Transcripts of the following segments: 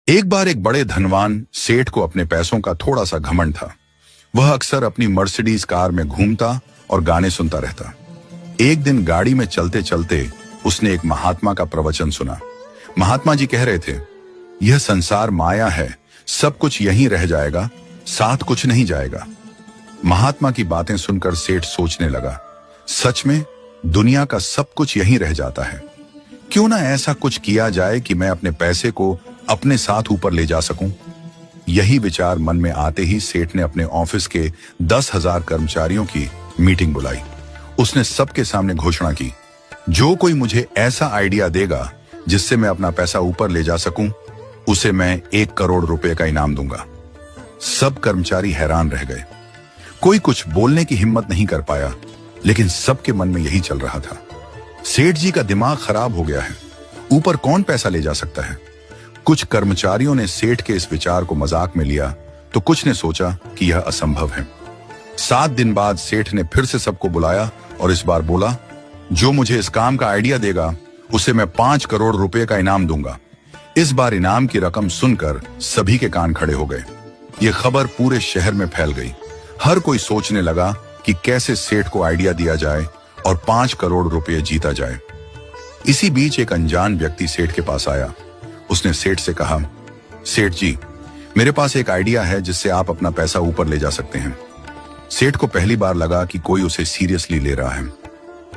एक बार एक बड़े धनवान सेठ को अपने पैसों का थोड़ा सा घमंड था। वह अक्सर अपनी मर्सिडीज कार में घूमता और गाने सुनता रहता। एक दिन गाड़ी में चलते चलते उसने एक महात्मा का प्रवचन सुना। महात्मा जी कह रहे थे, यह संसार माया है, सब कुछ यहीं रह जाएगा, साथ कुछ नहीं जाएगा। महात्मा की बातें सुनकर सेठ सोचने लगा, सच में दुनिया का सब कुछ यहीं रह जाता है। क्यों ना ऐसा कुछ किया जाए कि मैं अपने पैसे को अपने साथ ऊपर ले जा सकूं। यही विचार मन में आते ही सेठ ने अपने ऑफिस के 10,000 कर्मचारियों की मीटिंग बुलाई। उसने सबके सामने घोषणा की, जो कोई मुझे ऐसा आइडिया देगा जिससे मैं अपना पैसा ऊपर ले जा सकूं, उसे मैं 1 करोड़ रुपए का इनाम दूंगा। सब कर्मचारी हैरान रह गए। कोई कुछ बोलने की हिम्मत नहीं कर पाया, लेकिन सबके मन में यही चल रहा था, सेठ जी का दिमाग खराब हो गया है, ऊपर कौन पैसा ले जा सकता है। कुछ कर्मचारियों ने सेठ के इस विचार को मजाक में लिया, तो कुछ ने सोचा कि यह असंभव है। 7 दिन बाद सेठ ने फिर से सबको बुलाया और इस बार बोला, जो मुझे इस काम का आइडिया देगा उसे मैं 5 करोड़ रुपए का इनाम दूंगा। इस बार इनाम की रकम सुनकर सभी के कान खड़े हो गए। यह खबर पूरे शहर में फैल गई। हर कोई सोचने लगा कि कैसे सेठ को आइडिया दिया जाए और 5 करोड़ रुपए जीता जाए। इसी बीच एक अनजान व्यक्ति सेठ के पास आया। उसने सेठ से कहा, सेठ जी, मेरे पास एक आइडिया है जिससे आप अपना पैसा ऊपर ले जा सकते हैं। सेठ को पहली बार लगा कि कोई उसे सीरियसली ले रहा है।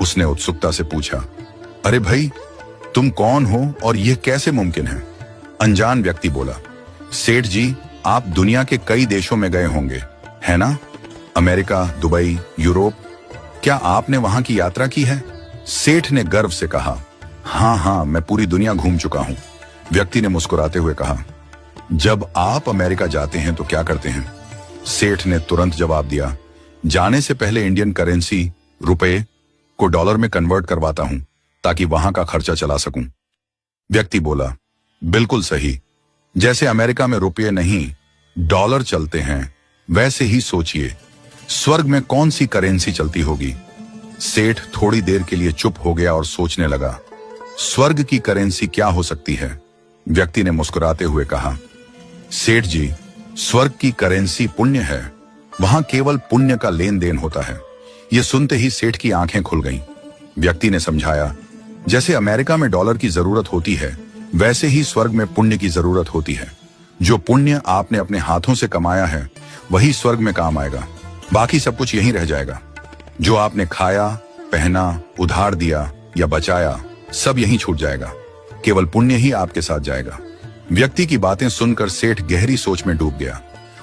उसने उत्सुकता से पूछा, अरे भाई, तुम कौन हो और यह कैसे मुमकिन है। अनजान व्यक्ति बोला, सेठ जी, आप दुनिया के कई देशों में गए होंगे, है ना? अमेरिका, दुबई, यूरोप, क्या आपने वहां की यात्रा की है? सेठ ने गर्व से कहा, हाँ, मैं पूरी दुनिया घूम चुका हूं। व्यक्ति ने मुस्कुराते हुए कहा, जब आप अमेरिका जाते हैं तो क्या करते हैं? सेठ ने तुरंत जवाब दिया, जाने से पहले इंडियन करेंसी रुपए को डॉलर में कन्वर्ट करवाता हूं ताकि वहां का खर्चा चला सकूं। व्यक्ति बोला, बिल्कुल सही। जैसे अमेरिका में रुपये नहीं डॉलर चलते हैं, वैसे ही सोचिए स्वर्ग में कौन सी करेंसी चलती होगी। सेठ थोड़ी देर के लिए चुप हो गया और सोचने लगा, स्वर्ग की करेंसी क्या हो सकती है? व्यक्ति ने मुस्कुराते हुए कहा, सेठ जी, स्वर्ग की करेंसी पुण्य है, वहां केवल पुण्य का लेन देन होता है। यह सुनते ही सेठ की आंखें खुल गईं। व्यक्ति ने समझाया, जैसे अमेरिका में डॉलर की जरूरत होती है, वैसे ही स्वर्ग में पुण्य की जरूरत होती है। जो पुण्य आपने अपने हाथों से कमाया है वही स्वर्ग में काम आएगा, बाकी सब कुछ यहीं रह जाएगा। जो आपने खाया, पहना, उधार दिया या बचाया, सब यहीं छूट जाएगा, केवल पुण्य ही आपके साथ जाएगा। व्यक्ति की बातें सुनकर सेठ गहरी सोच में डूब गया।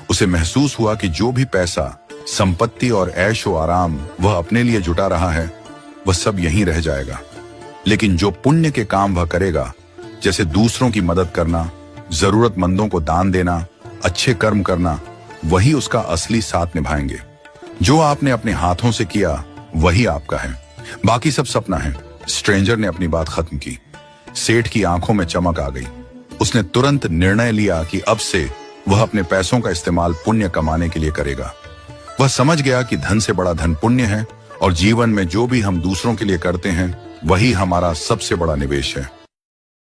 उसे महसूस हुआ कि जो भी पैसा, संपत्ति और ऐशो आराम वह अपने लिए जुटा रहा है, वह सब यहीं रह जाएगा। लेकिन जो पुण्य के काम वह करेगा, जैसे दूसरों की मदद करना, जरूरतमंदों को दान देना, अच्छे कर्म करना, वही उसका असली साथ निभाएंगे। जो आपने अपने हाथों से किया वही आपका है, बाकी सब सपना है। स्ट्रेंजर ने अपनी बात खत्म की। सेठ की आंखों में चमक आ गई। उसने तुरंत निर्णय लिया कि अब से वह अपने पैसों का इस्तेमाल पुण्य कमाने के लिए करेगा। वह समझ गया कि धन से बड़ा धन पुण्य है और जीवन में जो भी हम दूसरों के लिए करते हैं वही हमारा सबसे बड़ा निवेश है।